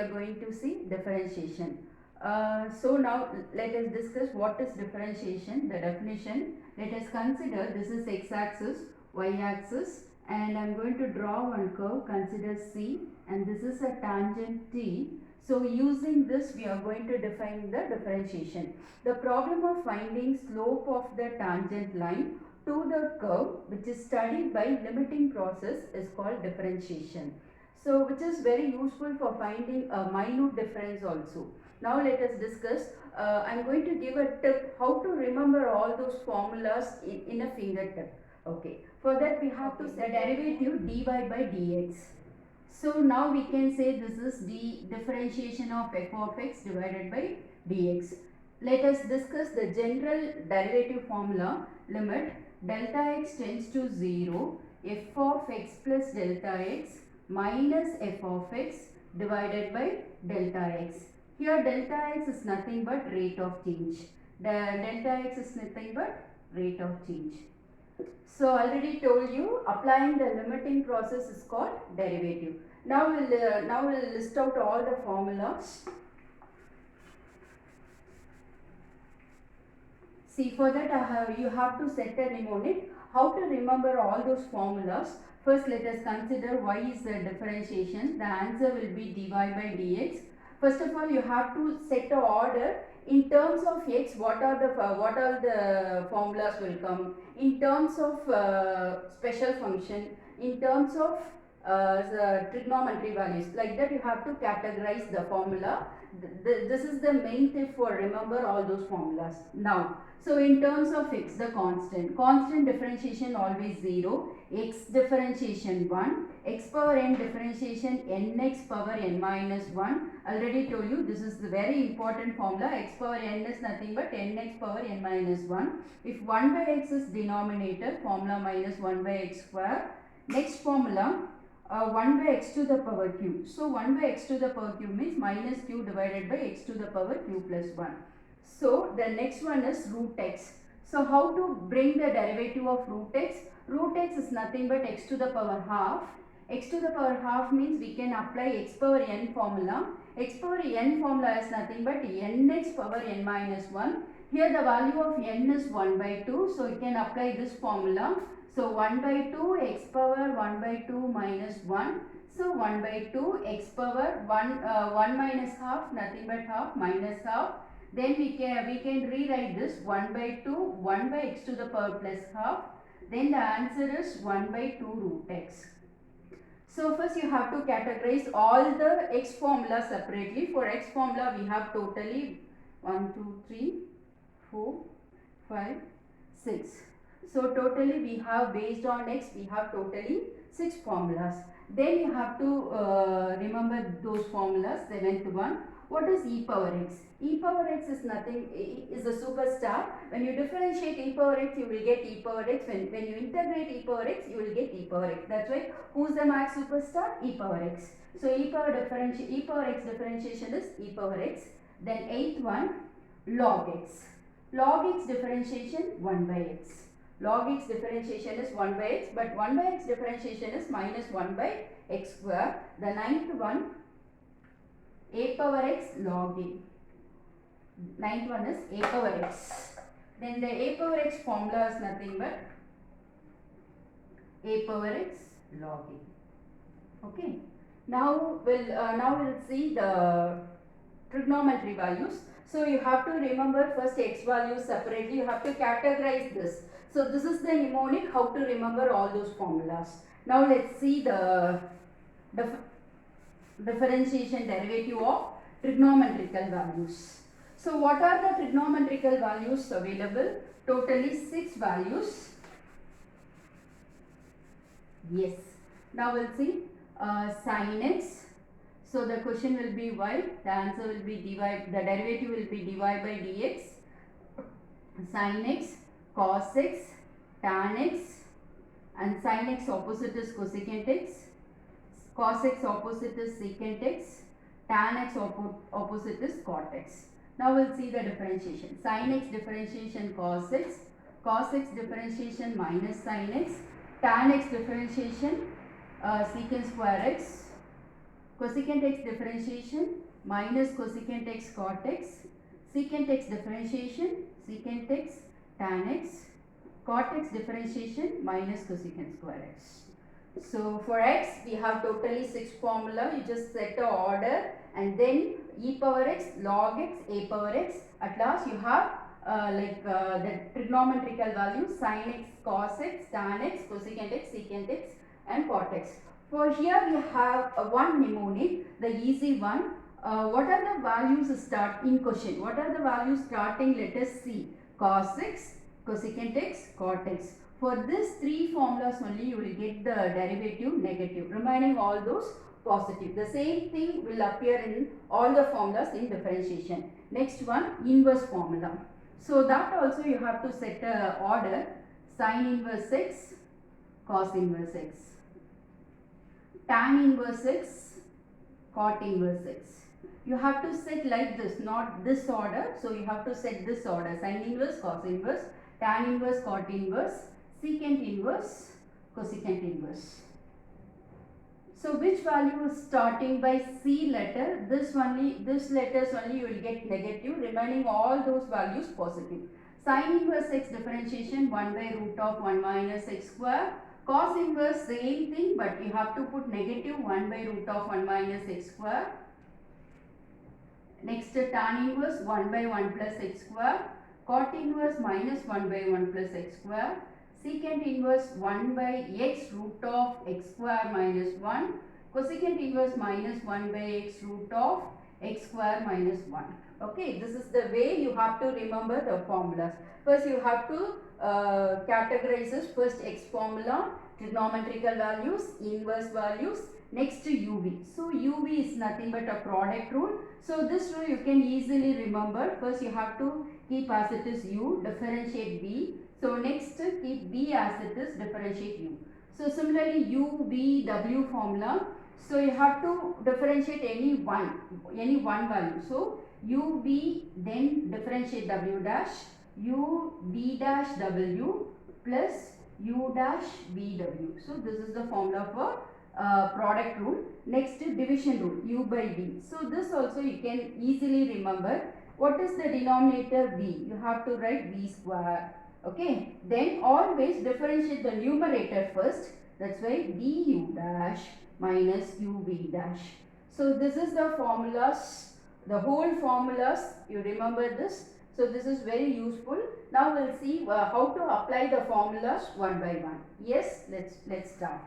are going to see differentiation. So now let us discuss what is differentiation, the definition. Let us consider this is x-axis, y-axis, and I am going to draw one curve, consider C, and this is a tangent T. So using this we are going to define the differentiation. The problem of finding slope of the tangent line to the curve, which is studied by limiting process, is called differentiation. So which is very useful for finding a minute difference also. Now let us discuss. I am going to give a tip how to remember all those formulas in a fingertip. Okay. For that we have to set derivative dy by dx. So now we can say this is the differentiation of f of x divided by dx. Let us discuss the general derivative formula. Limit delta x tends to 0, f of x plus delta x minus f of x divided by delta x. Here delta x is nothing but rate of change. The delta x is nothing but rate of change. So already told you, applying the limiting process is called derivative. Now we'll list out all the formulas. See, for that you have to set a mnemonic. How to remember all those formulas? First let us consider y is the differentiation. The answer will be dy by dx. First of all, you have to set a order. In terms of x, what are the formulas will come? In terms of special function, in terms of the trigonometry values, like that you have to categorize the formula. This is the main tip for remember all those formulas. Now, so in terms of x, the constant differentiation always 0, x differentiation 1, x power n differentiation nx power n minus 1. Already told you this is the very important formula. X power n is nothing but nx power n minus 1. If 1 by x is denominator, formula minus 1 by x square. Next formula, 1 by x to the power q. So 1 by x to the power q means minus q divided by x to the power q plus 1. So the next one is root x. So how to bring the derivative of root x? Root x is nothing but x to the power half. X to the power half means we can apply x power n formula. X power n formula is nothing but nx power n minus 1. Here the value of n is 1 by 2. So you can apply this formula. So 1 by 2 x power 1 by 2 minus 1. So 1 by 2 x power 1 minus half, nothing but half, minus half. Then we can rewrite this 1 by 2, 1 by x to the power plus half. Then the answer is 1 by 2 root x. So first you have to categorize all the x formulas separately. For x formula we have totally 1, 2, 3, 4, 5, 6. So totally we have, based on x, we have totally 6 formulas. Then you have to remember those formulas. 7th one. What is e power x? E power x is nothing, is a superstar. When you differentiate e power x, you will get e power x. When you integrate e power x, you will get e power x. That's why, who's the max superstar? E power x. So e power x differentiation is e power x. Then 8th one, log x. Log x differentiation 1 by x. Log x differentiation is 1 by x, but 1 by x differentiation is minus 1 by x square. The 9th one, a power x log a. 9th one is a power x. Then the a power x formula is nothing but a power x log a. Okay. Now we'll see the trigonometry values. So you have to remember first x values separately. You have to categorize this. So this is the mnemonic how to remember all those formulas. Now let's see the differentiation derivative of trigonometrical values. So what are the trigonometrical values available? Totally 6 values. Yes. Now we'll see sin x. So the question will be y. The answer will be dy. The derivative will be dy by dx. Sin x, cos x, tan x, and sin x opposite is cosecant x. Cos x opposite is secant x. Tan x opposite is cot x. Now we'll see the differentiation. Sin x differentiation cos x. Cos x differentiation minus sin x. Tan x differentiation secant square x. cosecant x differentiation minus cosecant x cot x, secant x differentiation, secant x tan x, cot x differentiation minus cosecant square x. So for x we have totally 6 formula. You just set the order and then e power x, log x, a power x. At last you have the trigonometrical values sin x, cos x, tan x, cosecant x, secant x and cot x. For here we have one mnemonic, the easy one. What are the values start in question? What are the values starting? Let us see. Cos x, cosecant x, cot x. For this 3 formulas only you will get the derivative negative, remaining all those positive. The same thing will appear in all the formulas in differentiation. Next one, inverse formula. So that also you have to set a order, sin inverse x, cos inverse x, tan inverse x, cot inverse x. You have to set like this, not this order. So you have to set this order, sin inverse, cos inverse, tan inverse, cot inverse, secant inverse, cosecant inverse. So which value is starting by C letter? This letters only you will get negative, remaining all those values positive. Sin inverse x differentiation 1 by root of 1 minus x square. Cos inverse same thing, but you have to put negative 1 by root of 1 minus x square. Next tan inverse 1 by 1 plus x square. Cot inverse minus 1 by 1 plus x square. Secant inverse 1 by x root of x square minus 1. Cosecant inverse minus 1 by x root of x square minus 1. Okay, this is the way you have to remember the formulas. First you have to categorize this. First x formula, trigonometrical values, inverse values. Next UV. So UV is nothing but a product rule. So this rule you can easily remember. First you have to keep as it is u, differentiate v. So next keep v as it is, differentiate u. So similarly u, v, w formula. So you have to differentiate any one value. So u, v, then differentiate w dash, u, v dash w plus u dash v w. So this is the formula for product rule. Next division rule, u by v. So this also you can easily remember. What is the denominator v? You have to write v square. Okay, then always differentiate the numerator first. That's why du dash minus uv dash. So this is the formulas, the whole formulas. You remember this. So this is very useful. Now we'll see how to apply the formulas one by one. Yes, let's start.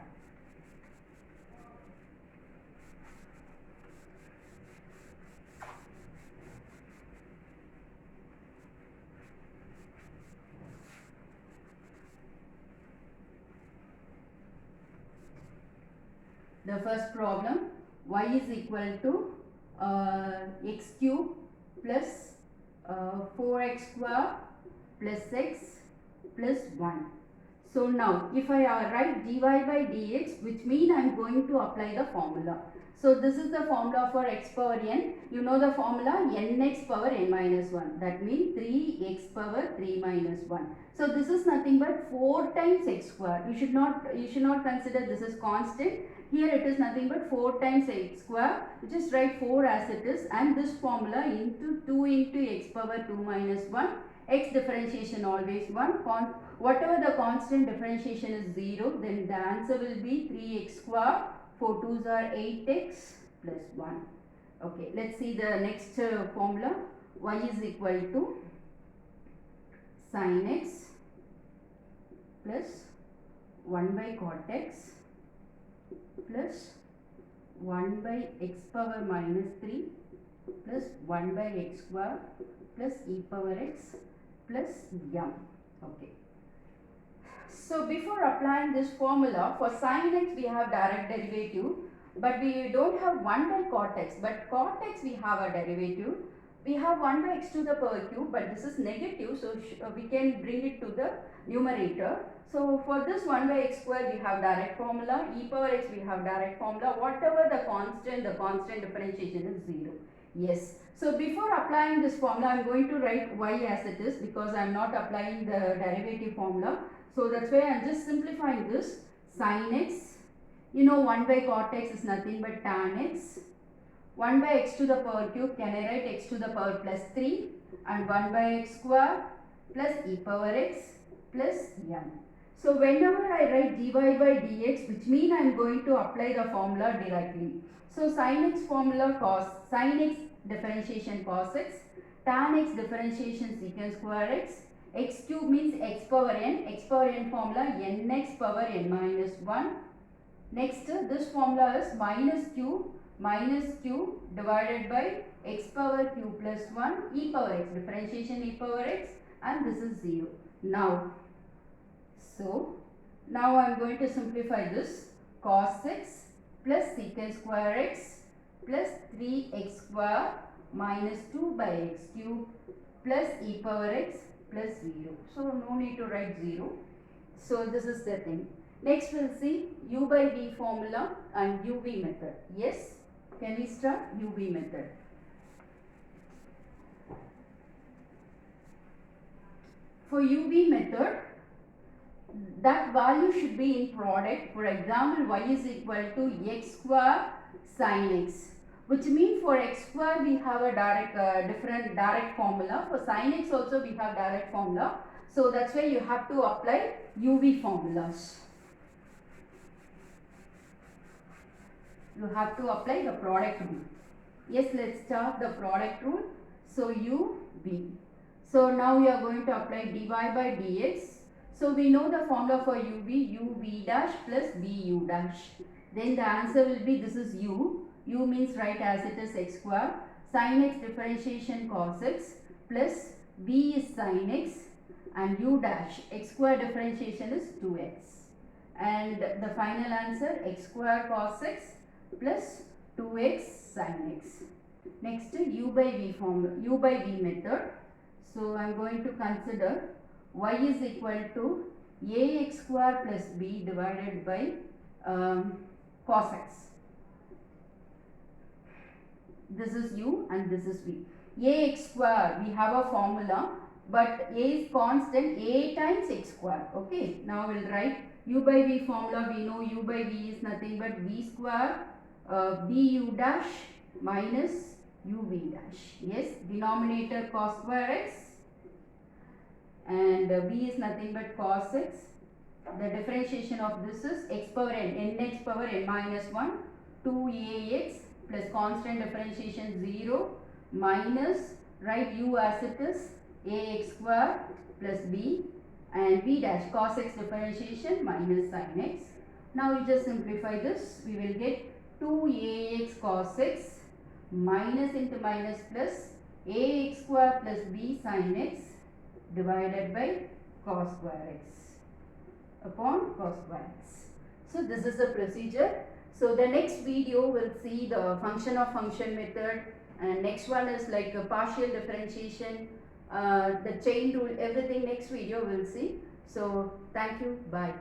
The first problem, y is equal to x cube plus 4x square plus x plus 1. So now if I write dy by dx, which means I am going to apply the formula. So this is the formula for x power n. You know the formula, nx power n minus 1. That means 3x power 3 minus 1. So this is nothing but 4 times x square. You should not consider this is constant. Here it is nothing but 4 times x square. You just write 4 as it is, and this formula into 2 into x power 2 minus 1. X differentiation always 1. Whatever the constant differentiation is 0, then the answer will be 3x square. 4 2s are 8x plus 1. Okay, let's see the next formula. Y is equal to sin x plus 1 by cot x plus 1 by x power minus 3 plus 1 by x square plus e power x plus m. Okay. So before applying this formula, for sin x we have direct derivative, but we don't have 1 by cot x, but cot x we have a derivative. We have 1 by x to the power cube, but this is negative, so we can bring it to the numerator. So for this 1 by x square we have direct formula, e power x we have direct formula, whatever the constant differentiation is 0. Yes. So before applying this formula, I am going to write y as it is because I am not applying the derivative formula. So that's why I am just simplifying this. Sin x You know 1 by cot x is nothing but tan x. 1 by x to the power cube, can I write x to the power plus 3 and 1 by x square plus e power x plus n. So whenever I write dy by dx, which means I am going to apply the formula directly. So sin x formula cos, sin x differentiation cos x, tan x differentiation secant square x cube means x power n formula nx power n minus 1. Next, this formula is minus q divided by x power q plus 1 e power x, differentiation e power x, and this is 0. Now I am going to simplify this. Cos x plus secant square x plus 3x square minus 2 by x cube plus e power x plus 0. So no need to write 0. So this is the thing. Next we'll see u by v formula and uv method. Yes, can we start uv method? For uv method, that value should be in product. For example, y is equal to x square sin x, which means for x square we have a different direct formula. For sin x also we have direct formula. So that's why you have to apply uv formulas. You have to apply the product rule. Yes, let's start the product rule. So uv. So now we are going to apply dy by dx. So we know the formula for uv dash plus bu dash. Then the answer will be, this is u means write as it is x square, sin x differentiation cos x plus b is sin x and u dash x square differentiation is 2x, and the final answer x square cos x plus 2x sin x. Next, u by v formula, u by v method. So I am going to consider y is equal to ax square plus b divided by cos x. This is u and this is v. Ax square, we have a formula, but a is constant, a times x square. Okay, now we will write u by v formula. We know u by v is nothing but v square bu dash minus uv dash. Yes, denominator cos square x and b is nothing but cos x. The differentiation of this is x power n, nx power n minus 1, 2ax plus constant differentiation 0 minus, write u as it is, ax square plus b and v dash cos x differentiation minus sin x. Now we just simplify this. We will get 2ax cos x minus into minus plus ax square plus b sin x divided by cos square x upon cos square x. So this is the procedure. So the next video will see the function of function method, and next one is like a partial differentiation, the chain rule, everything next video we'll see. So thank you, bye.